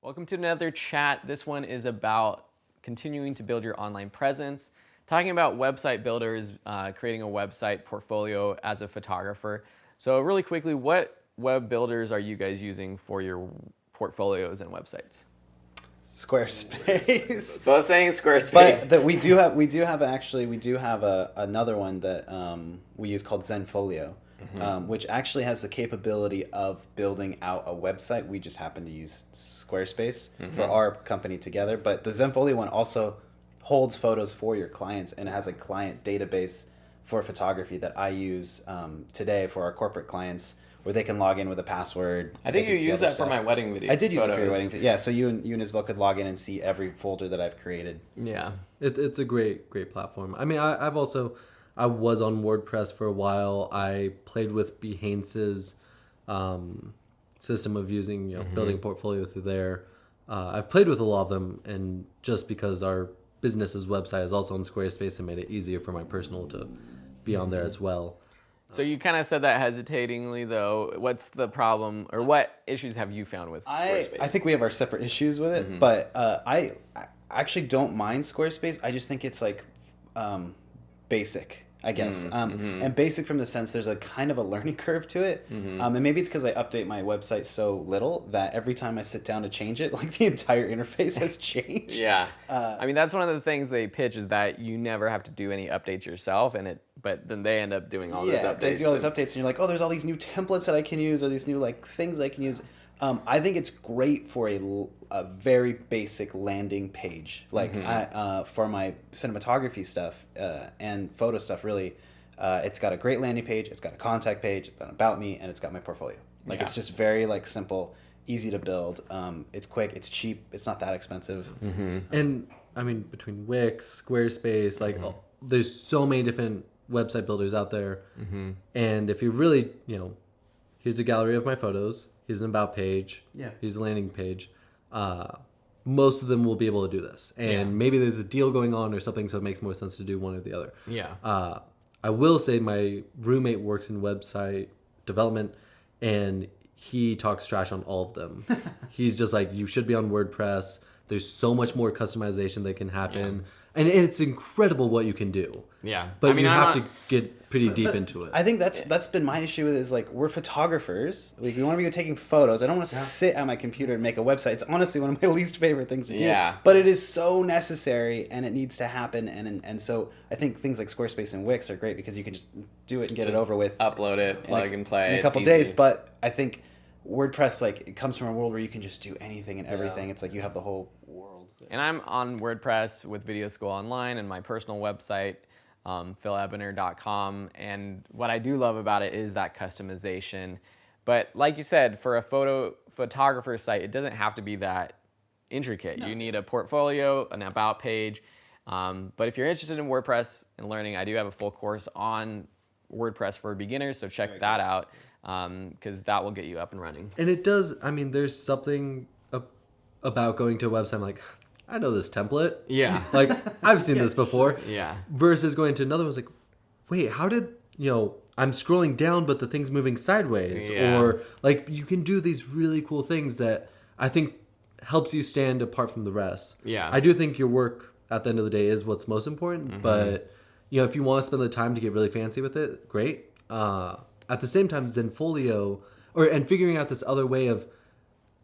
Welcome to another chat. This one is about continuing to build your online presence, talking about website builders, creating a website portfolio as a photographer. So really quickly, what web builders are you guys using for your portfolios and websites? Squarespace. Both saying Squarespace. But we do have another one that we use called Zenfolio, which actually has the capability of building out a website. We just happen to use Squarespace for our company together. But the Zenfolio one also holds photos for your clients, and it has a client database for photography that I use today for our corporate clients, where they can log in with a password. I think you used that for my wedding video. I did use it for your wedding video. Yeah, so you and Isabel could log in and see every folder that I've created. Yeah. It's a great platform. I mean, I was on WordPress for a while. I played with Behance's system of using, building a portfolio through there. I've played with a lot of them, and just because our business's website is also on Squarespace, it made it easier for my personal to be on there as well. So you kind of said that hesitatingly, though. What's the problem, or what issues have you found with Squarespace? I think we have our separate issues with it, but I actually don't mind Squarespace. I just think it's like basic, I guess. And basic from the sense there's a kind of a learning curve to it. And maybe it's because I update my website so little that every time I sit down to change it, like the entire interface has changed. Yeah. I mean, that's one of the things they pitch is that you never have to do any updates yourself, but then they end up doing all those updates. They do all these updates, and you're like, oh, there's all these new templates that I can use, or these new things I can use. I think it's great for a very basic landing page, for my cinematography stuff and photo stuff. Really, it's got a great landing page. It's got a contact page. It's got about me, and it's got my portfolio. It's just very simple, easy to build. It's quick. It's cheap. It's not that expensive. And I mean, between Wix, Squarespace, there's so many different website builders out there. And if you really, here's a gallery of my photos. Here's an about page. Yeah. Here's a landing page. Most of them will be able to do this. And maybe there's a deal going on or something, so it makes more sense to do one or the other. Yeah. I will say my roommate works in website development, and he talks trash on all of them. He's just like, you should be on WordPress. There's so much more customization that can happen. Yeah. And it's incredible what you can do. Yeah. But you have to get pretty deep into it. I think that's been my issue with it, is we're photographers. We want to be taking photos. I don't want to sit at my computer and make a website. It's honestly one of my least favorite things to do. Yeah. But it is so necessary, and it needs to happen. And so I think things like Squarespace and Wix are great because you can just do it and get it over with. Upload it, plug and play. In a couple days. But I think WordPress, it comes from a world where you can just do anything and everything. It's you have the whole world. And I'm on WordPress with Video School Online and my personal website, philebener.com. And what I do love about it is that customization. But like you said, for a photographer site, it doesn't have to be that intricate. No. You need a portfolio, an about page. But if you're interested in WordPress and learning, I do have a full course on WordPress for beginners, so check that out, because that will get you up and running. And it does, there's something about going to a website, I'm I know this template. Yeah. I've seen this before. Yeah. Versus going to another one's wait, how did, I'm scrolling down, but the thing's moving sideways. Yeah. Or, you can do these really cool things that I think helps you stand apart from the rest. Yeah. I do think your work, at the end of the day, is what's most important. But, if you want to spend the time to get really fancy with it, great. At the same time, Zenfolio, and figuring out this other way of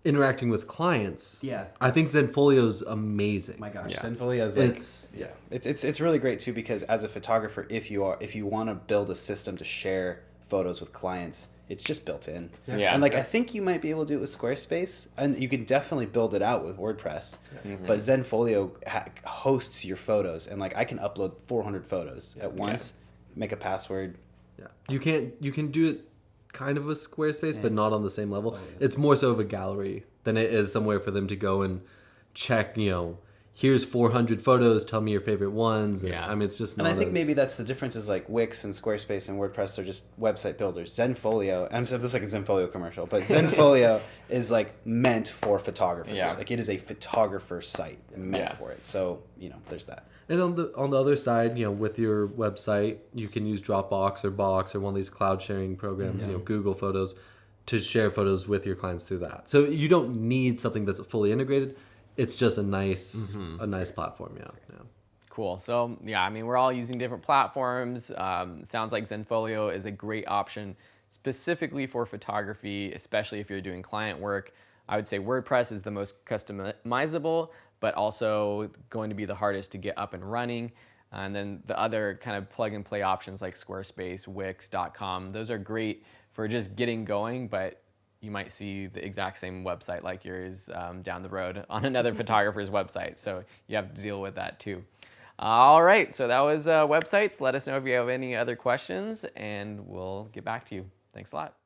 interacting with clients. Yeah. I think Zenfolio's amazing. My gosh, yeah. Zenfolio is it's really great too, because as a photographer, if you want to build a system to share photos with clients, it's just built in. Yeah. And I think you might be able to do it with Squarespace, and you can definitely build it out with WordPress. But Zenfolio hosts your photos, and I can upload 400 photos at once, make a password. Yeah. You can do it kind of with Squarespace, but not on the same level. It's more so of a gallery than it is somewhere for them to go and check, here's 400 photos, tell me your favorite ones. And, it's just not. And I think maybe that's the difference, is Wix and Squarespace and WordPress are just website builders. Zenfolio, I'm sorry, this is a Zenfolio commercial, but Zenfolio is meant for photographers. Yeah. It is a photographer site meant for it. So, there's that. And on the other side, with your website, you can use Dropbox or Box or one of these cloud sharing programs, Google Photos, to share photos with your clients through that. So you don't need something that's fully integrated. It's just a nice platform. Yeah. Cool. So yeah, I mean, we're all using different platforms. Sounds like Zenfolio is a great option specifically for photography, especially if you're doing client work. I would say WordPress is the most customizable, but also going to be the hardest to get up and running. And then the other kind of plug and play options like Squarespace, Wix.com, those are great for just getting going, but you might see the exact same website like yours down the road on another photographer's website. So you have to deal with that too. All right, so that was websites. Let us know if you have any other questions and we'll get back to you. Thanks a lot.